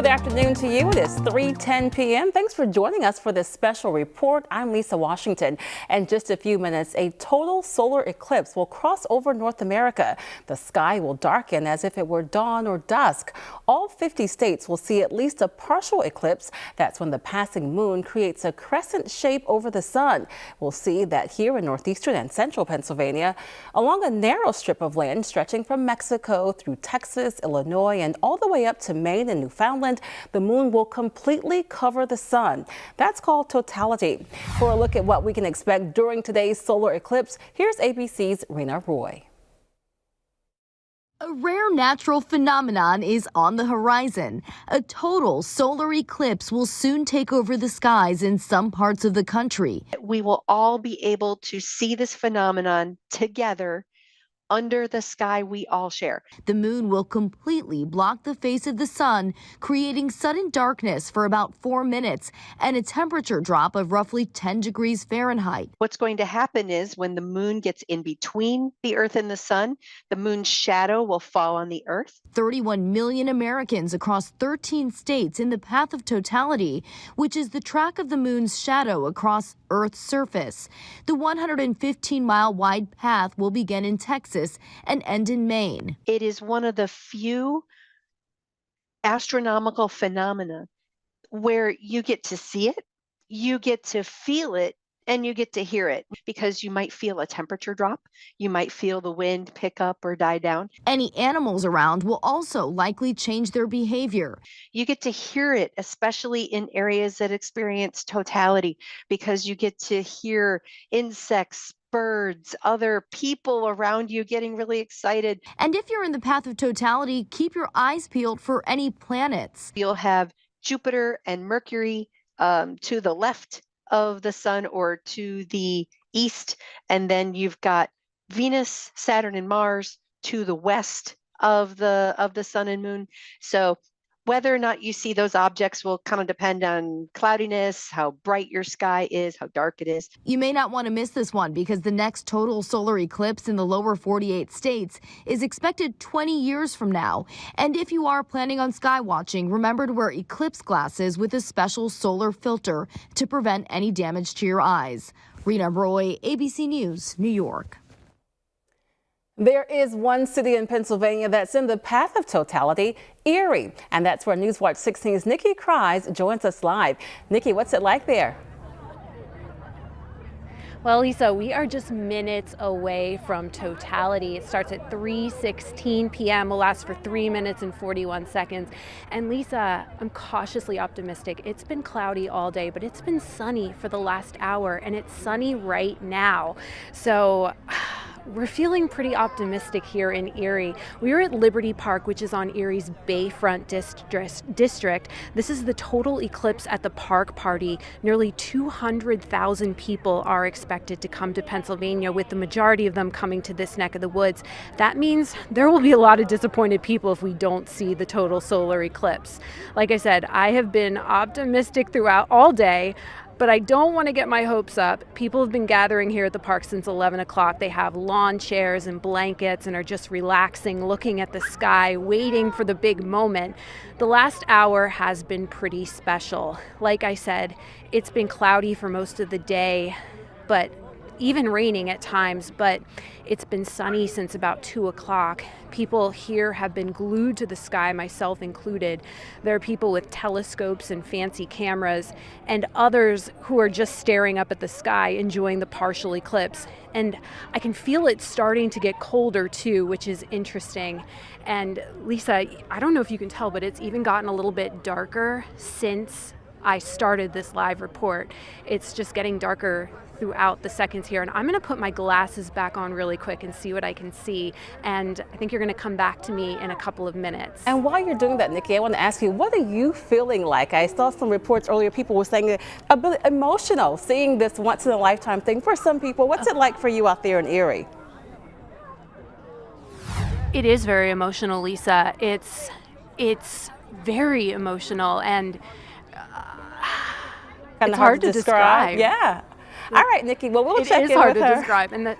Good afternoon to you. It is 3:10 p.m. Thanks for joining us for this special report. I'm Lisa Washington. In just a few minutes, a total solar eclipse will cross over North America. The sky will darken as if it were dawn or dusk. All 50 states will see at least a partial eclipse. That's when the passing moon creates a crescent shape over the sun. We'll see that here in northeastern and central Pennsylvania, along a narrow strip of land stretching from Mexico through Texas, Illinois, and all the way up to Maine and Newfoundland, the moon will completely cover the sun. That's called totality. For a look at what we can expect during today's solar eclipse, here's ABC's Rena Roy. A rare natural phenomenon is on the horizon. A total solar eclipse will soon take over the skies in some parts of the country. We will all be able to see this phenomenon together under the sky we all share. The moon will completely block the face of the sun, creating sudden darkness for about 4 minutes and a temperature drop of roughly 10 degrees Fahrenheit. What's going to happen is when the moon gets in between the earth and the sun, the moon's shadow will fall on the earth. 31 million Americans across 13 states in the path of totality, which is the track of the moon's shadow across Earth's surface. The 115-mile wide path will begin in Texas and end in Maine. It is one of the few astronomical phenomena where you get to see it, you get to feel it, and you get to hear it, because you might feel a temperature drop, you might feel the wind pick up or die down. Any animals around will also likely change their behavior. You get to hear it, especially in areas that experience totality, because you get to hear insects, birds, other people around you getting really excited. And if you're in the path of totality, keep your eyes peeled for any planets. You'll have Jupiter and Mercury to the left of the sun or to the east, and then you've got Venus, Saturn, and Mars to the west of the sun and moon. So whether or not you see those objects will kind of depend on cloudiness, how bright your sky is, how dark it is. You may not want to miss this one, because the next total solar eclipse in the lower 48 states is expected 20 years from now. And if you are planning on sky watching, remember to wear eclipse glasses with a special solar filter to prevent any damage to your eyes. Rena Roy, ABC News, New York. There is one city in Pennsylvania that's in the path of totality, Erie. And that's where Newswatch 16's Nikki Kries joins us live. Nikki, what's it like there? Well, Lisa, we are just minutes away from totality. It starts at 3:16 p.m., will last for 3 minutes and 41 seconds. And Lisa, I'm cautiously optimistic. It's been cloudy all day, but it's been sunny for the last hour, and it's sunny right now. So we're feeling pretty optimistic here in Erie. We're at Liberty Park, which is on Erie's Bayfront district. This is the total eclipse at the park party. Nearly 200,000 people are expected to come to Pennsylvania, with the majority of them coming to this neck of the woods. That means there will be a lot of disappointed people if we don't see the total solar eclipse. Like I said, I have been optimistic throughout all day, but I don't want to get my hopes up. People have been gathering here at the park since 11 o'clock. They have lawn chairs and blankets and are just relaxing, looking at the sky, waiting for the big moment. The last hour has been pretty special. Like I said, it's been cloudy for most of the day, but even raining at times, but it's been sunny since about 2 o'clock. People here have been glued to the sky, myself included. There are people with telescopes and fancy cameras, and others who are just staring up at the sky, enjoying the partial eclipse. And I can feel it starting to get colder too, which is interesting. And Lisa, I don't know if you can tell, but it's even gotten a little bit darker since I started this live report. It's just getting darker throughout the seconds here, and I'm going to put my glasses back on really quick and see what I can see, and I think you're going to come back to me in a couple of minutes. And while you're doing that, Nikki, I want to ask you, what are you feeling like? I saw some reports earlier, people were saying a bit emotional seeing this once in a lifetime thing for some people. What's it like for you out there in Erie? It is very emotional, Lisa. It's very emotional, and Kind it's of hard to describe. Yeah. All right, Nikki. Well, we'll check in with her. It is hard to describe, and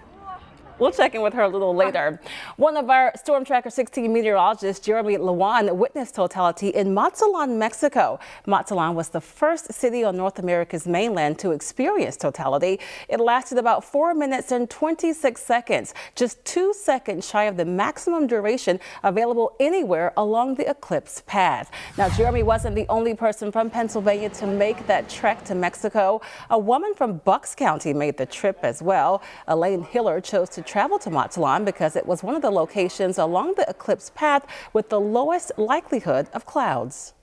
We'll check in with her a little later. One of our Storm Tracker 16 meteorologists, Jeremy Lewan, witnessed totality in Mazatlan, Mexico. Mazatlan was the first city on North America's mainland to experience totality. It lasted about 4 minutes and 26 seconds, just 2 seconds shy of the maximum duration available anywhere along the eclipse path. Now, Jeremy wasn't the only person from Pennsylvania to make that trek to Mexico. A woman from Bucks County made the trip as well. Elaine Hiller chose to travel to Mazatlan because it was one of the locations along the eclipse path with the lowest likelihood of clouds.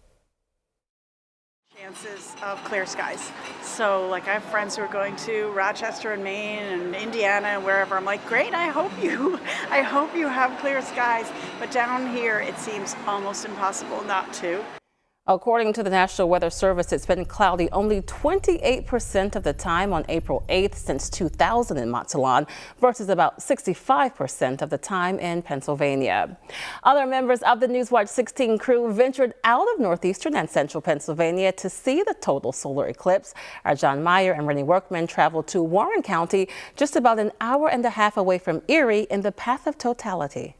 Chances of clear skies. So like I have friends who are going to Rochester and Maine and Indiana and wherever. I'm like, great, I hope you have clear skies. But down here it seems almost impossible not to. According to the National Weather Service, it's been cloudy only 28% of the time on April 8th since 2000 in Mazatlan versus about 65% of the time in Pennsylvania. Other members of the Newswatch 16 crew ventured out of northeastern and central Pennsylvania to see the total solar eclipse. Our John Meyer and Rennie Workman traveled to Warren County, just about an hour and a half away from Erie, in the path of totality.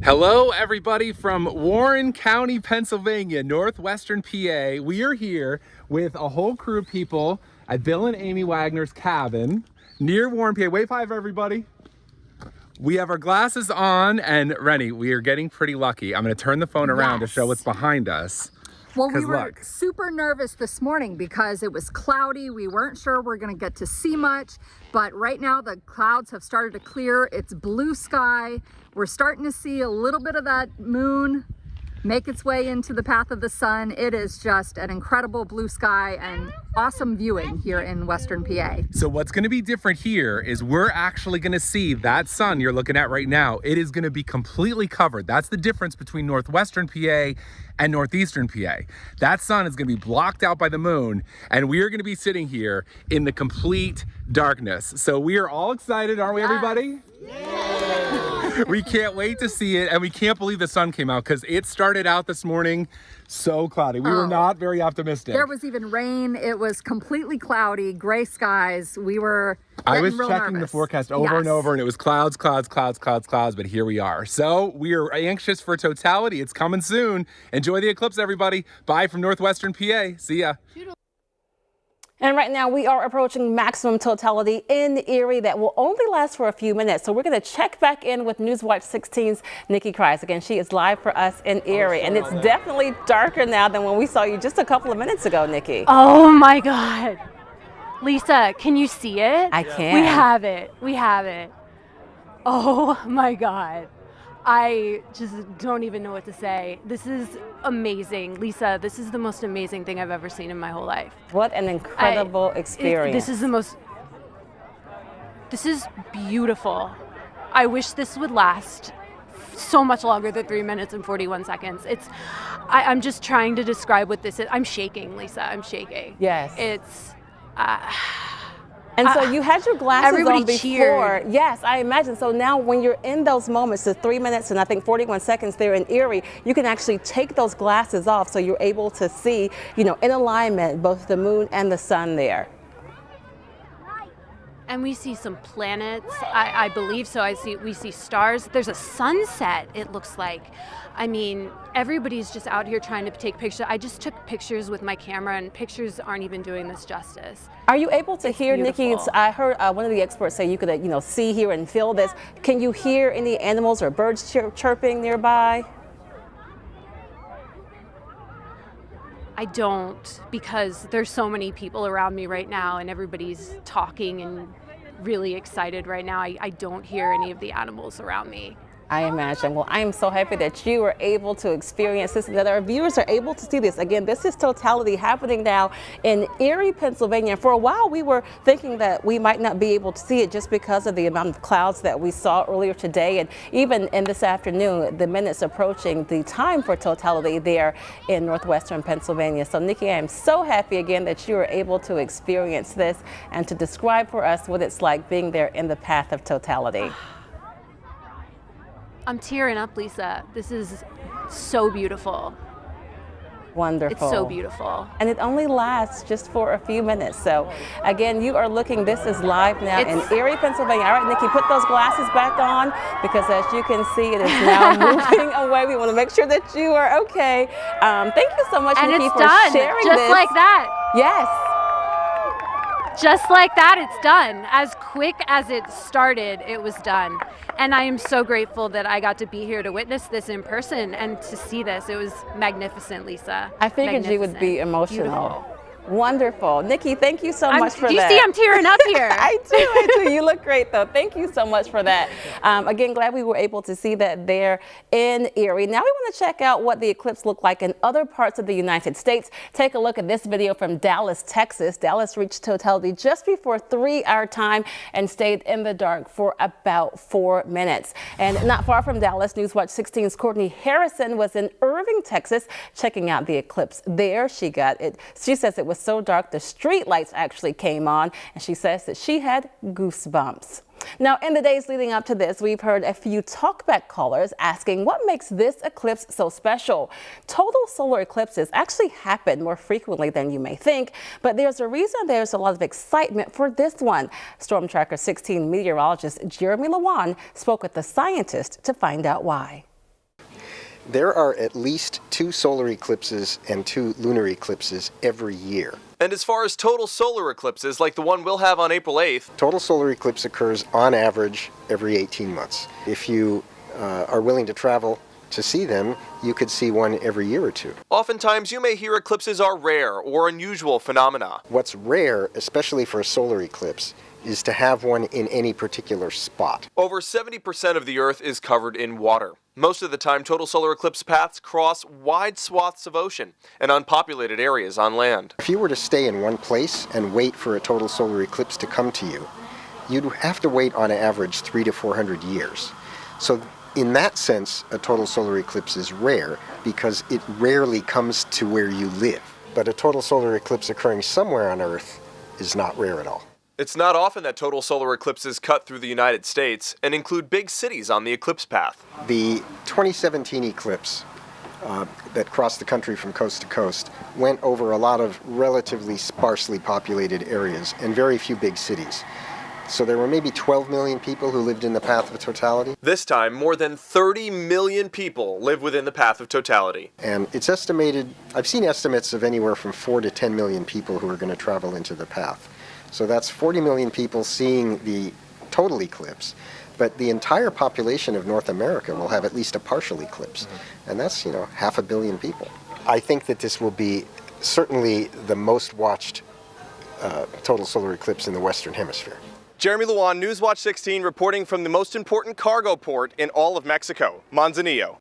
Hello everybody from Warren County, Pennsylvania, northwestern PA. We are here with a whole crew of people at Bill and Amy Wagner's cabin near Warren, PA. Wave five everybody. We have our glasses on, and Rennie, we are getting pretty lucky. I'm going to turn the phone around to show what's behind us. Well, we were super nervous this morning because it was cloudy. We weren't sure we're going to get to see much, but right now the clouds have started to clear. It's blue sky. We're starting to see a little bit of that moon make its way into the path of the sun. It is just an incredible blue sky and awesome viewing here in Western PA. So what's going to be different here is we're actually going to see that sun you're looking at right now. It is going to be completely covered. That's the difference between northwestern PA and northeastern PA. That sun is going to be blocked out by the moon, and we are going to be sitting here in the complete darkness. So we are all excited, aren't we, everybody? We can't wait to see it, and we can't believe the sun came out because it started out this morning so cloudy. We were not very optimistic. There was even rain. It was completely cloudy, gray skies. We were I was real checking nervous. the forecast over and over, and it was clouds, clouds, clouds, clouds, clouds, but here we are. So we are anxious for totality. It's coming soon. Enjoy the eclipse, everybody. Bye from northwestern PA. See ya. And right now we are approaching maximum totality in Erie that will only last for a few minutes. So we're going to check back in with Newswatch 16's Nikki Kreis. Again, she is live for us in Erie, and it's definitely darker now than when we saw you just a couple of minutes ago, Nikki. Oh my God. Lisa, can you see it? I can. We have it. We have it. Oh my God. I just don't even know what to say. This is amazing. Lisa, this is the most amazing thing I've ever seen in my whole life. What an incredible experience. This is beautiful. I wish this would last so much longer than 3 minutes and 41 seconds. I'm just trying to describe what this is. I'm shaking, Lisa, I'm shaking. Yes. It's, and so you had your glasses everybody on before. cheered. Yes, I imagine. So now when you're in those moments, the 3 minutes and I think 41 seconds there in Erie, you can actually take those glasses off so you're able to see, in alignment, both the moon and the sun there. And we see some planets, I believe so. We see stars. There's a sunset, it looks like. I mean, everybody's just out here trying to take pictures. I just took pictures with my camera, and pictures aren't even doing this justice. Are you able to hear, beautiful. Nikki? I heard one of the experts say you could, see, hear, and feel this. Can you hear any animals or birds chirping nearby? I don't, because there's so many people around me right now, and everybody's talking and really excited right now. I don't hear any of the animals around me. I imagine. Well, I am so happy that you were able to experience this and that our viewers are able to see this. Again, this is totality happening now in Erie, Pennsylvania. For a while, we were thinking that we might not be able to see it just because of the amount of clouds that we saw earlier today. And even in this afternoon, the minutes approaching the time for totality there in northwestern Pennsylvania. So, Nikki, I am so happy again that you were able to experience this and to describe for us what it's like being there in the path of totality. I'm tearing up, Lisa. This is so beautiful. Wonderful. It's so beautiful. And it only lasts just for a few minutes. So again, you are looking, this is live now in Erie, Pennsylvania. All right, Nikki, put those glasses back on because as you can see, it is now moving away. We want to make sure that you are okay. Thank you so much, Nikki, for sharing this. Just like that. Yes. Just like that, it's done. As quick as it started, it was done. And I am so grateful that I got to be here to witness this in person and to see this. It was magnificent, Lisa. I figured you would be emotional. Beautiful. Wonderful. Nikki, thank you so much for that. Do you see I'm tearing up here? I do. You look great, though. Thank you so much for that. Again, glad we were able to see that there in Erie. Now we want to check out what the eclipse looked like in other parts of the United States. Take a look at this video from Dallas, Texas. Dallas reached totality just before 3 our time and stayed in the dark for about 4 minutes. And not far from Dallas, Newswatch 16's Courtney Harrison was in Irving, Texas, checking out the eclipse. There she got it. She says it was so dark the street lights actually came on, and she says that she had goosebumps. Now, in the days leading up to this, we've heard a few talkback callers asking what makes this eclipse so special. Total solar eclipses actually happen more frequently than you may think, but there's a reason there's a lot of excitement for this one. Storm Tracker 16 meteorologist Jeremy Lewan spoke with the scientist to find out why. There are at least 2 solar eclipses and 2 lunar eclipses every year. And as far as total solar eclipses, like the one we'll have on April 8th, total solar eclipse occurs on average every 18 months. If you are willing to travel to see them, you could see one every year or 2. Oftentimes you may hear eclipses are rare or unusual phenomena. What's rare, especially for a solar eclipse, is to have one in any particular spot. Over 70% of the Earth is covered in water. Most of the time, total solar eclipse paths cross wide swaths of ocean and unpopulated areas on land. If you were to stay in one place and wait for a total solar eclipse to come to you, you'd have to wait on average 300 to 400 years. So in that sense, a total solar eclipse is rare because it rarely comes to where you live. But a total solar eclipse occurring somewhere on Earth is not rare at all. It's not often that total solar eclipses cut through the United States and include big cities on the eclipse path. The 2017 eclipse that crossed the country from coast to coast went over a lot of relatively sparsely populated areas and very few big cities. So there were maybe 12 million people who lived in the path of totality. This time, more than 30 million people live within the path of totality. And it's estimated, I've seen estimates of anywhere from 4 to 10 million people who are going to travel into the path. So that's 40 million people seeing the total eclipse, but the entire population of North America will have at least a partial eclipse, and that's, 500 million people. I think that this will be certainly the most watched total solar eclipse in the Western Hemisphere. Jeremy Lewan, Newswatch 16, reporting from the most important cargo port in all of Mexico, Manzanillo.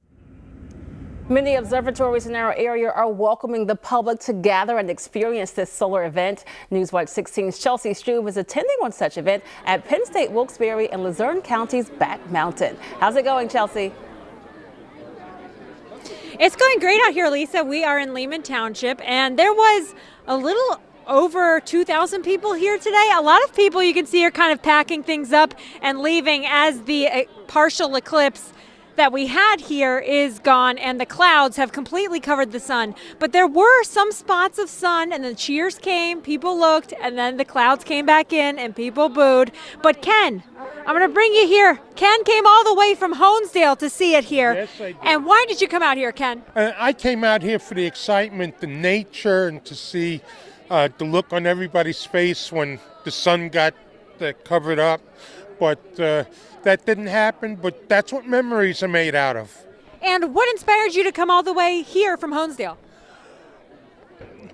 Many observatories in our area are welcoming the public to gather and experience this solar event. Newswatch 16's Chelsea Struve is attending one such event at Penn State Wilkes-Barre and Luzerne County's Back Mountain. How's it going, Chelsea? It's going great out here, Lisa. We are in Lehman Township, and there was a little over 2,000 people here today. A lot of people you can see are kind of packing things up and leaving as the partial eclipse that we had here is gone and the clouds have completely covered the sun. But there were some spots of sun and then cheers came, people looked, and then the clouds came back in and people booed. But Ken, I'm going to bring you here. Ken came all the way from Honesdale to see it here. Yes, I did. And why did you come out here, Ken? I came out here for the excitement, the nature, and to see the look on everybody's face when the sun got covered up. But that didn't happen, but that's what memories are made out of. And what inspired you to come all the way here from Honesdale?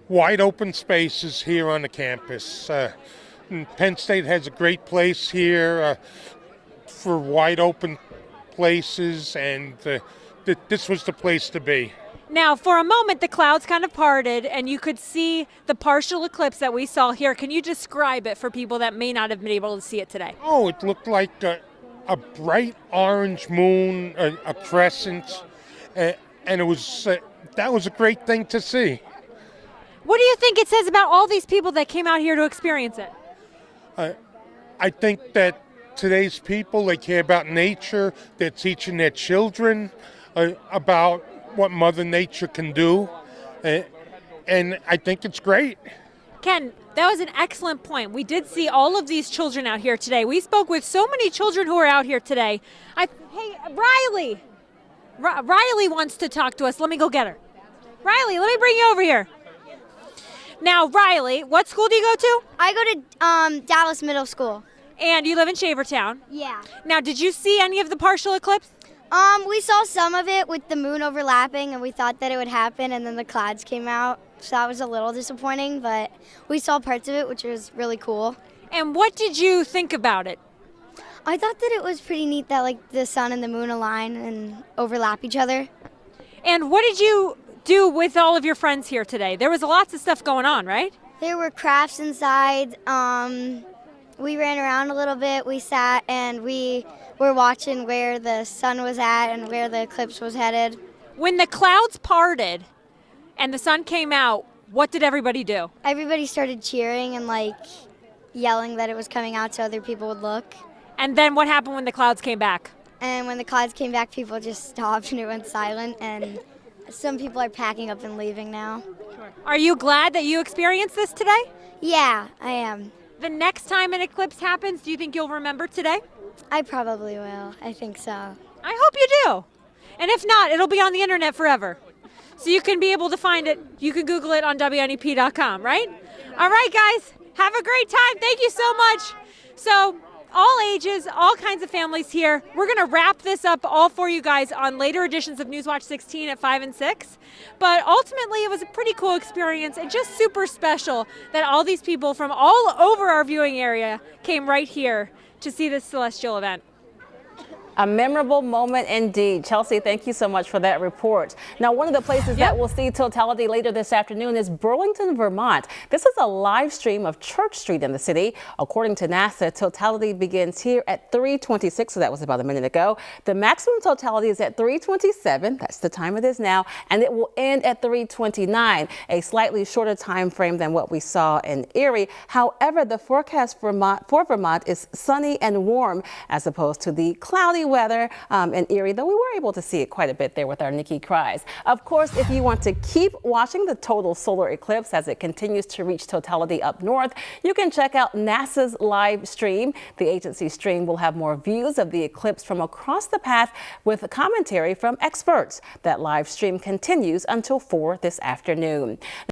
Wide open spaces here on the campus. Penn State has a great place here for wide open places, and this was the place to be. Now, for a moment, the clouds kind of parted, and you could see the partial eclipse that we saw here. Can you describe it for people that may not have been able to see it today? Oh, it looked like a bright orange moon, a crescent, and it was that was a great thing to see. What do you think it says about all these people that came out here to experience it? I think that today's people, they care about nature. They're teaching their children about what Mother Nature can do, And I think it's great. Ken, that was an excellent point. We did see all of these children out here today. We spoke with so many children who are out here today. Hey, Riley. Riley wants to talk to us. Let me go get her. Riley, let me bring you over here. Now, Riley, what school do you go to? I go to Dallas Middle School. And you live in Shavertown. Yeah. Now, did you see any of the partial eclipse? We saw some of it with the moon overlapping, and we thought that it would happen, and then the clouds came out. So that was a little disappointing, but we saw parts of it, which was really cool. And what did you think about it? I thought that it was pretty neat that like the sun and the moon align and overlap each other. And what did you do with all of your friends here today? There was lots of stuff going on, right? There were crafts inside. We ran around a little bit. We sat and we were watching where the sun was at and where the eclipse was headed. When the clouds parted and the sun came out, what did everybody do? Everybody started cheering and like yelling that it was coming out so other people would look. And then what happened when the clouds came back? And when the clouds came back, people just stopped and it went silent, and some people are packing up and leaving now. Are you glad that you experienced this today? Yeah, I am. The next time an eclipse happens, do you think you'll remember today? I probably will. I think so. I hope you do. And if not, it'll be on the internet forever. So you can be able to find it. You can Google it on WNEP.com, right? All right, guys. Have a great time. Thank you so much. So all ages, all kinds of families here. We're going to wrap this up all for you guys on later editions of Newswatch 16 at 5 and 6. But ultimately, it was a pretty cool experience and just super special that all these people from all over our viewing area came right here to see this celestial event. A memorable moment indeed. Chelsea, thank you so much for that report. Now, one of the places that will see totality later this afternoon is Burlington, Vermont. This is a live stream of Church Street in the city. According to NASA, totality begins here at 3:26, so that was about a minute ago. The maximum totality is at 3:27. That's the time it is now, and it will end at 3:29, a slightly shorter time frame than what we saw in Erie. However, the forecast for Vermont is sunny and warm as opposed to the cloudy weather in Erie, though we were able to see it quite a bit there with our Nikki Cries. Of course, if you want to keep watching the total solar eclipse as it continues to reach totality up north, you can check out NASA's live stream. The agency stream will have more views of the eclipse from across the path with commentary from experts. That live stream continues until 4 this afternoon.